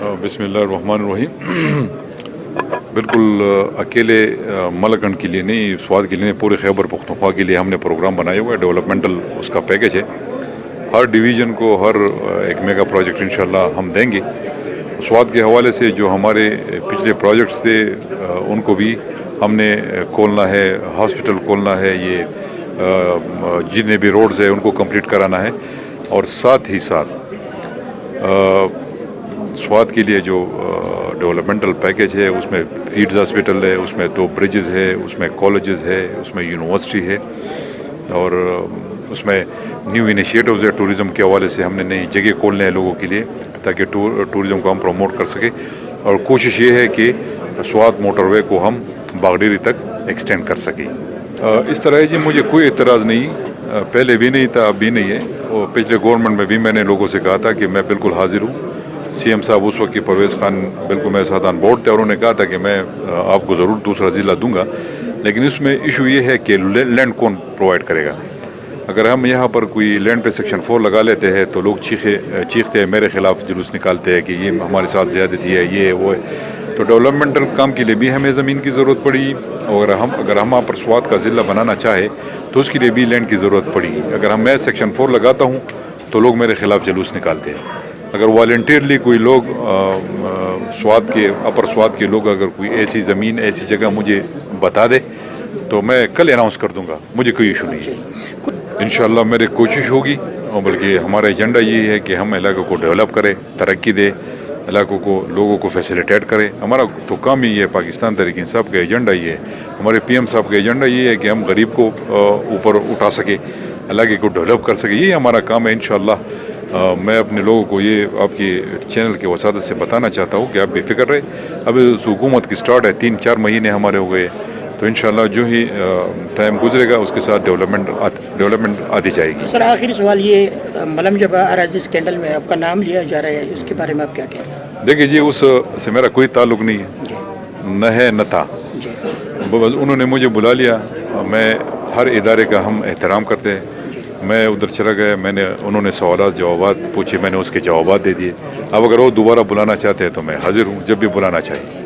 بسم اللہ الرحمن الرحیم. بالکل اکیلے ملکنڈ کے لیے نہیں، سوات کے لیے نہیں، پورے خیبر پختونخوا کے لیے ہم نے پروگرام بنایا ہوا ہے. ڈیولپمنٹل اس کا پیکیج ہے. ہر ڈویژن کو ہر ایک میگا پروجیکٹ انشاءاللہ ہم دیں گے. سوات کے حوالے سے جو ہمارے پچھلے پروجیکٹس تھے ان کو بھی ہم نے کھولنا ہے، ہاسپٹل کھولنا ہے، یہ جتنے بھی روڈز ہیں ان کو کمپلیٹ کرانا ہے. اور ساتھ ہی ساتھ سوات کے لیے جو ڈیولپمنٹل پیکیج ہے اس میں فیڈز ہاسپٹل ہے، اس میں 2 برجز ہے، اس میں کالجز ہے، اس میں یونیورسٹی ہے، اور اس میں نیو انیشیٹوز ہے. ٹورزم کے حوالے سے ہم نے نئی جگہ کھولنے ہیں لوگوں کے لیے تاکہ ٹورزم کو ہم پروموٹ کر سکیں. اور کوشش یہ ہے کہ سوات موٹر وے کو ہم باغڈیری تک ایکسٹینڈ کر سکیں. اس طرح جی مجھے کوئی اعتراض نہیں، پہلے بھی نہیں تھا، اب بھی نہیں ہے. اور پچھلے گورنمنٹ میں بھی میں نے لوگوں سے کہا تھا کہ میں بالکل حاضر ہوں. سی ایم صاحب اس وقت کی پرویز خان بالکل میرے ساتھ آن بورڈ تھے، اور انہوں نے کہا تھا کہ میں آپ کو ضرور دوسرا ضلع دوں گا. لیکن اس میں ایشو یہ ہے کہ لینڈ کون پرووائڈ کرے گا. اگر ہم یہاں پر کوئی لینڈ پہ سیکشن 4 لگا لیتے ہیں تو لوگ چیختے ہیں، میرے خلاف جلوس نکالتے ہیں کہ یہ ہمارے ساتھ زیادتی ہے، یہ وہ ہے. تو ڈیولپمنٹل کام کے لیے بھی ہمیں زمین کی ضرورت پڑی، اور اگر ہم وہاں پر سوات کا ضلع بنانا چاہے تو اس کے لیے بھی لینڈ کی ضرورت پڑی. اگر میں سیکشن 4 لگاتا ہوں تو لوگ میرے خلاف جلوس نکالتے ہیں. اگر والنٹیئرلی کوئی لوگ سوات کے اپر سوات کے لوگ اگر کوئی ایسی زمین ایسی جگہ مجھے بتا دے تو میں کل اناؤنس کر دوں گا، مجھے کوئی ایشو نہیں ہے. انشاءاللہ میری کوشش ہوگی، اور بلکہ ہمارا ایجنڈا یہ ہے کہ ہم علاقے کو ڈیولپ کریں، ترقی دے، علاقوں کو لوگوں کو فیسیلیٹیٹ کریں. ہمارا تو کام ہی ہے، پاکستان تحریک انصاف کا ایجنڈا یہ ہے، ہمارے پی ایم صاحب کا ایجنڈا یہ ہے کہ ہم غریب کو اوپر اٹھا سکے، علاقے کو ڈیولپ کر سکے. یہ ہمارا کام ہے. انشاءاللہ میں اپنے لوگوں کو یہ آپ کی چینل کے وسادت سے بتانا چاہتا ہوں کہ آپ بے فکر رہے. اب حکومت کی سٹارٹ ہے، 3-4 مہینے ہمارے ہو گئے، تو انشاءاللہ جو ہی ٹائم گزرے گا اس کے ساتھ ڈیولپمنٹ آتی جائے گی. سر آخری سوال یہ، ملم جب اراضی اسکینڈل میں آپ کا نام لیا جا رہا ہے، اس کے بارے میں آپ کیا کہہ رہے ہیں؟ دیکھیے جی، اس سے میرا کوئی تعلق نہیں ہے، نہ ہے نہ تھا. انہوں نے مجھے بلا لیا. میں ہر ادارے کا ہم احترام کرتے ہیں. میں ادھر چلا گیا، انہوں نے سوالات جوابات پوچھے، میں نے اس کے جوابات دے دیے. اب اگر وہ دوبارہ بلانا چاہتے ہیں تو میں حاضر ہوں جب بھی بلانا چاہیے.